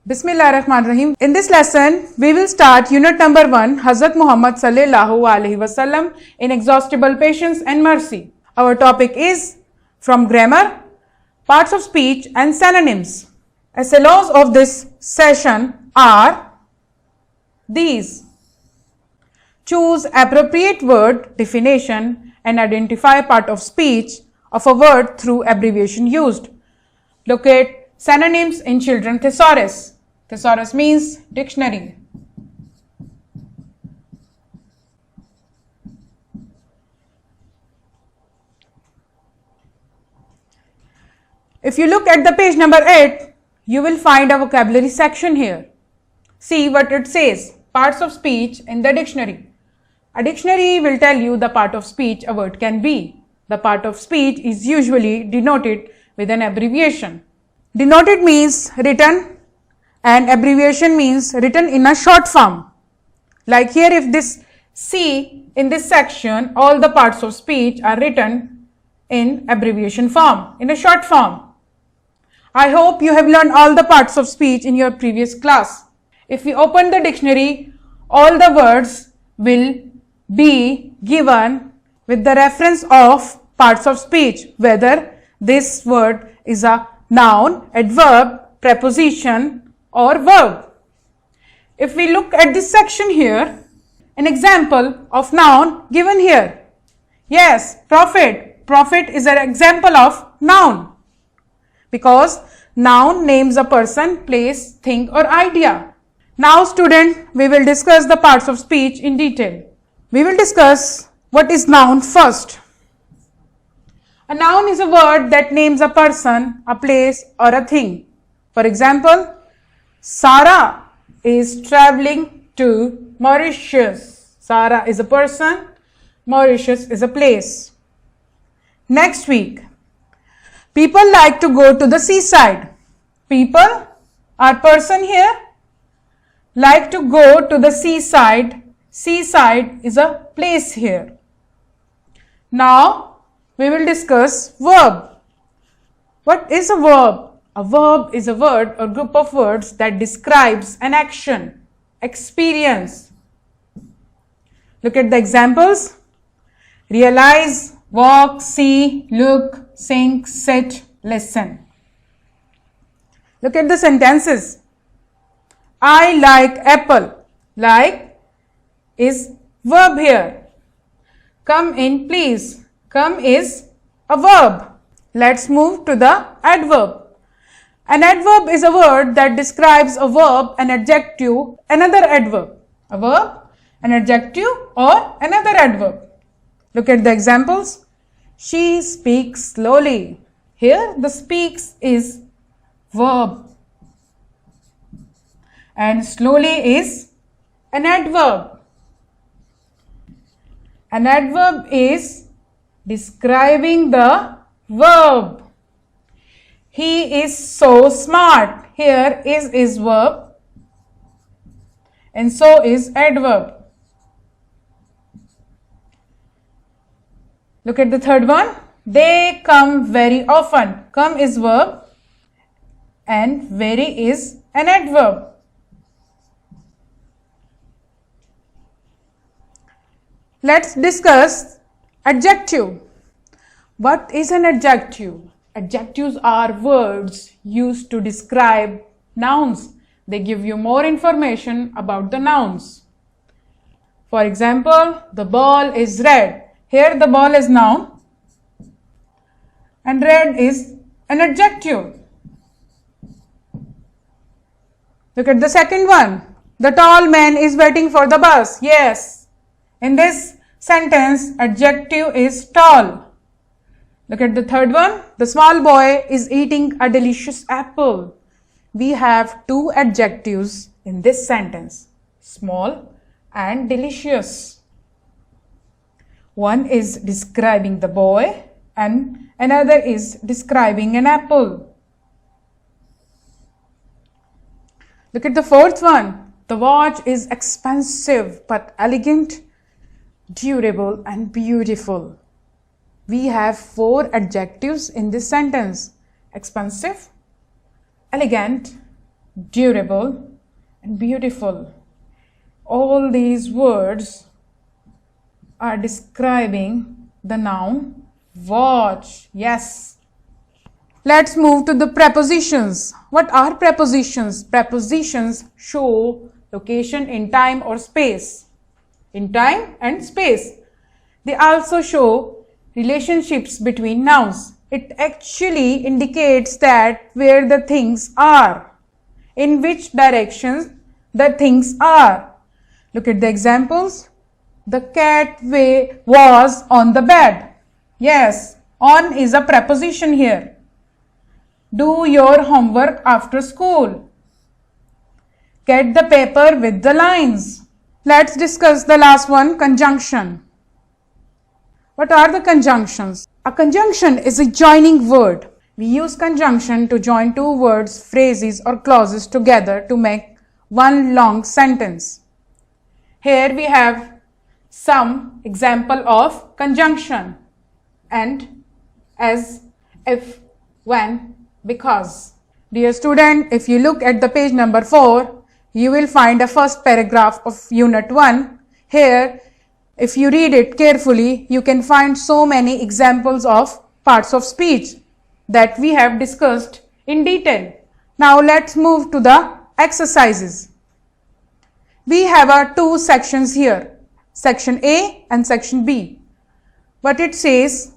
Bismillahirrahmanirrahim. In this lesson, we will start unit number 1, Hazrat Muhammad Sallallahu Alaihi Wasallam Inexhaustible Patience and Mercy. Our topic is from grammar, parts of speech and synonyms. SLOs of this session are these. Choose appropriate word definition and identify part of speech of a word through abbreviation used. Locate synonyms in Children's Thesaurus. Thesaurus means dictionary. If you look at the page number 8, you will find a vocabulary section here. See what it says. Parts of speech in the dictionary. A dictionary will tell you the part of speech a word can be. The part of speech is usually denoted with an abbreviation. Denoted means written and abbreviation means written in a short form. Like here, if this see in this section, all the parts of speech are written in abbreviation form, in a short form. I hope you have learned all the parts of speech in your previous class. If we open the dictionary, all the words will be given with the reference of parts of speech, whether this word is a noun, adverb, preposition or verb. If we look at this section here, an example of noun given here. Yes, prophet. Prophet is an example of noun because noun names a person, place, thing or idea. Now student, we will discuss the parts of speech in detail. We will discuss what is noun first. A noun is a word that names a person, a place or a thing. For example, Sarah is traveling to Mauritius. Sarah is a person, Mauritius is a place. Next week, people like to go to the seaside. People are person here, like to go to the seaside. Seaside is a place here. Now, we will discuss verb. What is a verb? A verb is a word or group of words that describes an action, experience. Look at the examples. Realize, walk, see, look, sing, sit, listen. Look at the sentences. I like apple. Like is verb here. Come in please. Come is a verb. Let's move to the adverb. An adverb is a word that describes a verb, an adjective, another adverb. A verb, an adjective or another adverb. Look at the examples. She speaks slowly. Here the speaks is verb and slowly is an adverb. An adverb is describing the verb. He is so smart. Here is verb and so is adverb. Look at the third one. They come very often. Come is verb and very is an adverb. Let's discuss adjective. What is an adjective? Adjectives are words used to describe nouns. They give you more information about the nouns. For example, the ball is red. Here the ball is noun and red is an adjective. Look at the second one. The tall man is waiting for the bus. Yes, in this sentence, adjective is tall. Look at the third one. The small boy is eating a delicious apple. We have two adjectives in this sentence, small and delicious. One is describing the boy and another is describing an apple. Look at the fourth one. The watch is expensive but elegant, durable and beautiful. We have four adjectives in this sentence: expensive, elegant, durable, and beautiful. All these words are describing the noun watch. Yes. Let's move to the prepositions. What are prepositions? Prepositions show location in time or space. In time and space. They also show relationships between nouns. It actually indicates that where the things are, in which directions the things are. Look at the examples. The cat was on the bed. Yes, on is a preposition here. Do your homework after school. Get the paper with the lines. Let's discuss the last one, conjunction. What are the conjunctions? A conjunction is a joining word. We use conjunction to join two words, phrases or clauses together to make one long sentence. Here we have some example of conjunction: and, as, if, when, because. Dear student, if you look at the page number 4, you will find a first paragraph of Unit 1. Here, if you read it carefully, you can find so many examples of parts of speech that we have discussed in detail. Now let's move to the exercises. We have two sections here, section A and section B. What it says: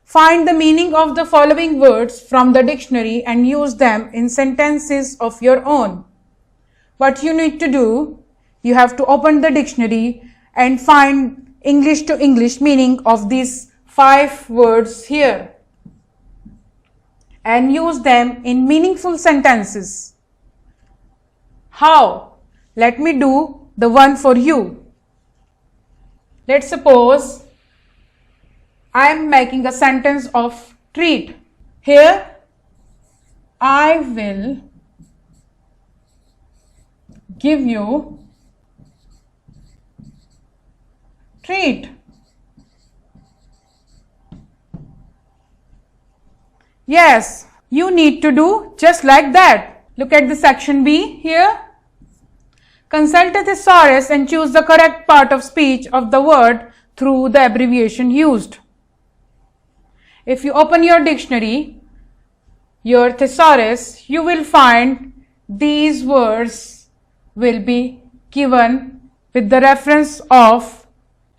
find the meaning of the following words from the dictionary and use them in sentences of your own. What you need to do, you have to open the dictionary and find English to English meaning of these 5 words here and use them in meaningful sentences. How? Let me do the one for you. Let's suppose I am making a sentence of treat. Here, I will give you treat. Yes, you need to do just like that. Look at the section B here. Consult a thesaurus and choose the correct part of speech of the word through the abbreviation used. If you open your dictionary, your thesaurus, you will find these words will be given with the reference of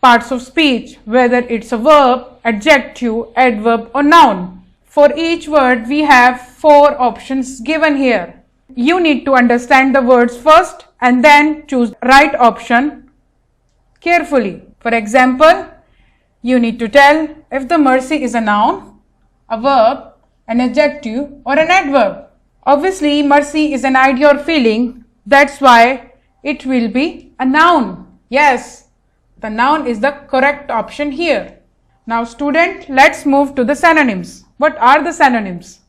parts of speech, whether it's a verb, adjective, adverb or noun. For each word, we have 4 options given here. You need to understand the words first and then choose the right option carefully. For example, you need to tell if the mercy is a noun, a verb, an adjective or an adverb. Obviously, mercy is an idea or feeling. That's why it will be a noun. Yes, the noun is the correct option here. Now student, let's move to the synonyms. What are the synonyms?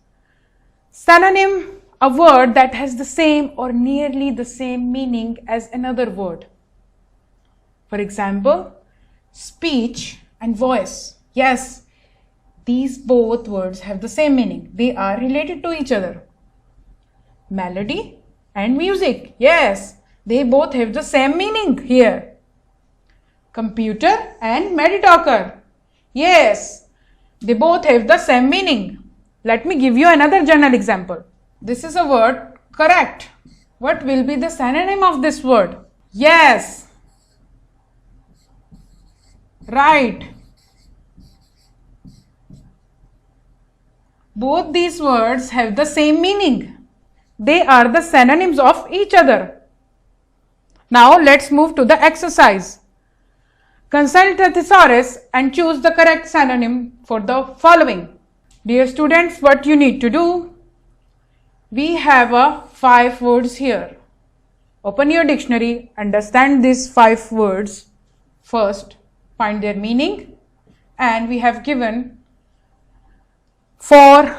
Synonym, a word that has the same or nearly the same meaning as another word. For example, speech and voice. Yes, these both words have the same meaning. They are related to each other. Melody and music. Yes, they both have the same meaning here. Computer and Meditalker. Yes, they both have the same meaning. Let me give you another general example. This is a word, correct. What will be the synonym of this word? Yes, right. Both these words have the same meaning. They are the synonyms of each other. Now let's move to the exercise. Consult a thesaurus and choose the correct synonym for the following. Dear students, what you need to do, we have 5 words here. Open your dictionary, understand these 5 words first, find their meaning, and we have given 4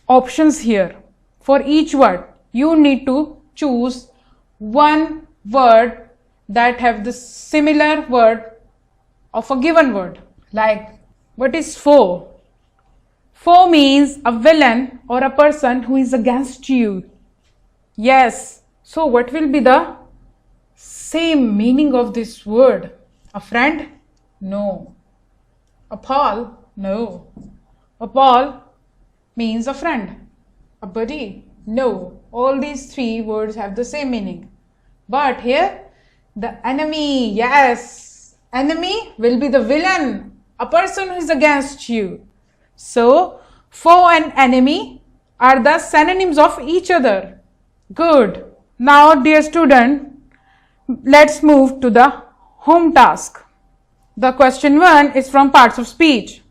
options here. For each word, you need to choose one word that have the similar word of a given word. Like, what is foe? Foe means a villain or a person who is against you. Yes. So what will be the same meaning of this word? A friend? No. A pal? No. A pal means a friend. A buddy? No. All these three words have the same meaning. But here, the enemy, yes. Enemy will be the villain, a person who is against you. So, foe and enemy are the synonyms of each other. Good. Now, dear student, let's move to the home task. The question 1 is from parts of speech.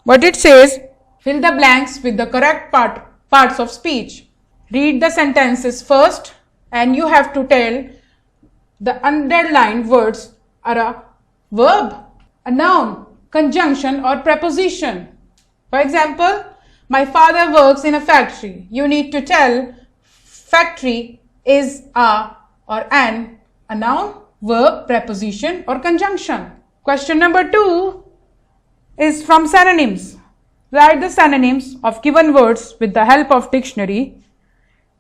What it says, fill the blanks with the correct parts of speech. Read the sentences first and you have to tell the underlined words are a verb, a noun, conjunction or preposition. For example, my father works in a factory. You need to tell factory is a or an, a noun, verb, preposition or conjunction. Question number 2 is from synonyms. Write the synonyms of given words with the help of dictionary.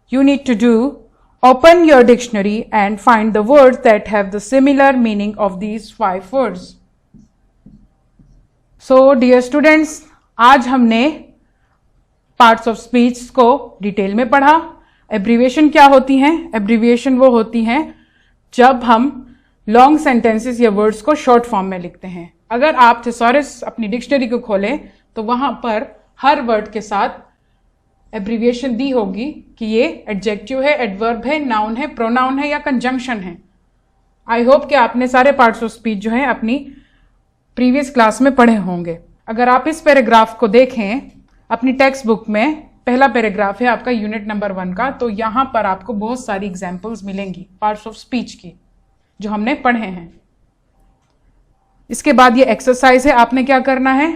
You need to do, open your dictionary and find the words that have the similar meaning of these 5 words. So dear students, आज हमने parts of speech को detail में पढ़ा. Abbreviation क्या होती हैं? Abbreviation वो होती हैं जब हम लॉन्ग सेंटेंसेस या वर्ड्स को शॉर्ट फॉर्म में लिखते हैं. अगर आप थिसॉरस अपनी डिक्शनरी को खोलें तो वहां पर हर वर्ड के साथ एब्रीविएशन दी होगी कि ये एडजेक्टिव है, एडवर्ब है, नाउन है, प्रोनाउन है या कंजंक्शन है. आई होप कि आपने सारे पार्ट्स ऑफ स्पीच जो है अपनी प्रीवियस क्लास में पढ़े होंगे. अगर आप इस पैराग्राफ को देखें अपनी टेक्स्ट बुक में, पहला पैराग्राफ है आपका यूनिट नंबर 1 का, तो यहाँ पर आपको बहुत सारी एग्जाम्पल्स मिलेंगी पार्ट्स ऑफ स्पीच की जो हमने पढ़े हैं. इसके बाद ये एक्सरसाइज है. आपने क्या करना है,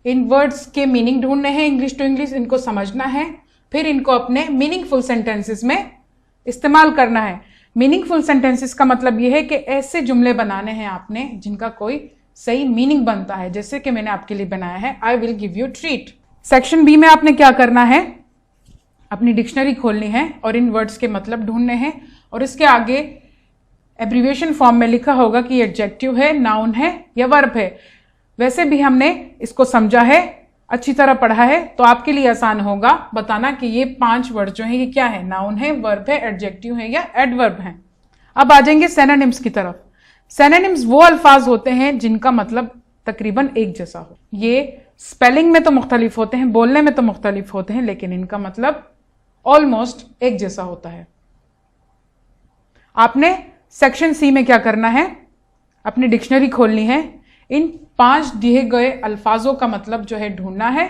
इन वर्ड्स के मीनिंग ढूंढने हैं इंग्लिश टू इंग्लिश, इनको समझना है, फिर इनको अपने मीनिंगफुल सेंटेंसेस में इस्तेमाल करना है. मीनिंगफुल सेंटेंसेस का मतलब ये है कि ऐसे जुमले बनाने हैं आपने जिनका कोई सही मीनिंग बनता है, जैसे कि मैंने आपके लिए बनाया है, I will give you treat. Section B में आपने क्या करना है, अपनी डिक्शनरी खोलनी है और इन वर्ड्स के मतलब ढूंढने हैं और इसके आगे एब्रीविएशन फॉर्म में लिखा होगा कि एडजेक्टिव है, नाउन है या वर्ब है. वैसे भी हमने इसको समझा है, अच्छी तरह पढ़ा है, तो आपके लिए आसान होगा बताना कि ये 5 वर्ड जो है ये क्या है, नाउन है, वर्ब है, एडजेक्टिव है या एडवर्ब है. अब आ जाएंगे सिनोनिम्स की तरफ. सिनोनिम्स वो अल्फाज होते हैं जिनका मतलब तकरीबन एक जैसा हो. ये स्पेलिंग में तो मुख्तलिफ होते हैं, बोलने में तो मुख्तलिफ होते हैं, लेकिन इनका मतलब ऑलमोस्ट एक जैसा होता है. आपने सेक्शन सी में क्या करना है, अपनी डिक्शनरी खोलनी है, इन 5 दिए गए अल्फाजों का मतलब जो है ढूंढना है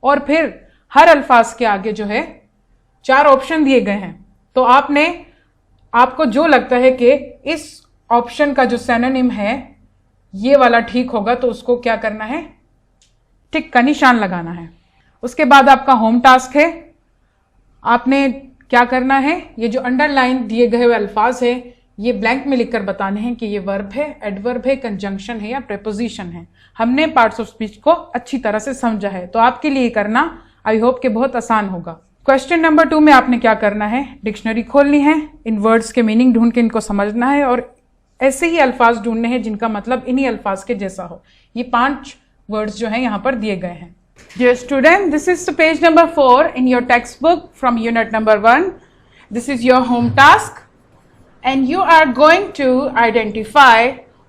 और फिर हर अल्फाज के आगे जो है 4 ऑप्शन दिए गए हैं. तो आपको जो लगता है कि इस ऑप्शन का जो सिनोनिम है ये वाला ठीक होगा तो उसको क्या करना है, टिक का निशान लगाना है. उसके बाद आपका होम टास्क है. आपने क्या करना है, ये जो अंडरलाइन दिए गए हुए अल्फाज है ये ब्लैंक में लिखकर बताने हैं कि ये वर्ब है, एडवर्ब है, कंजंक्शन है या प्रेपोजिशन है. हमने पार्ट्स ऑफ स्पीच को अच्छी तरह से समझा है, तो आपके लिए करना आई होप कि बहुत आसान होगा. क्वेश्चन नंबर 2 में आपने क्या करना है, डिक्शनरी खोलनी है, इन वर्ड्स के मीनिंग ढूंढ के इनको समझना है और ऐसे ही अल्फाज ढूंढने हैं जिनका मतलब इन्हीं अल्फाज के जैसा हो. ये 5 वर्ड्स जो हैं यहाँ पर दिए गए हैं. Dear student, this is the page number 4 in your textbook from unit number 1. This is your home task and you are going to identify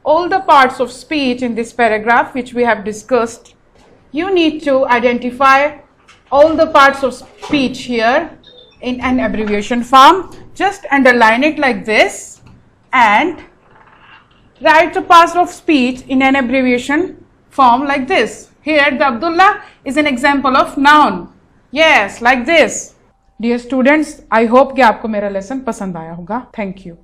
all the parts of speech in this paragraph which we have discussed. You need to identify all the parts of speech here in an abbreviation form. Just underline it like this and write the parts of speech in an abbreviation form like this. Here the Abdullah is an example of noun. Yes, like this. Dear students, I hope कि आपको मेरा lesson पसंद आया होगा. Thank you.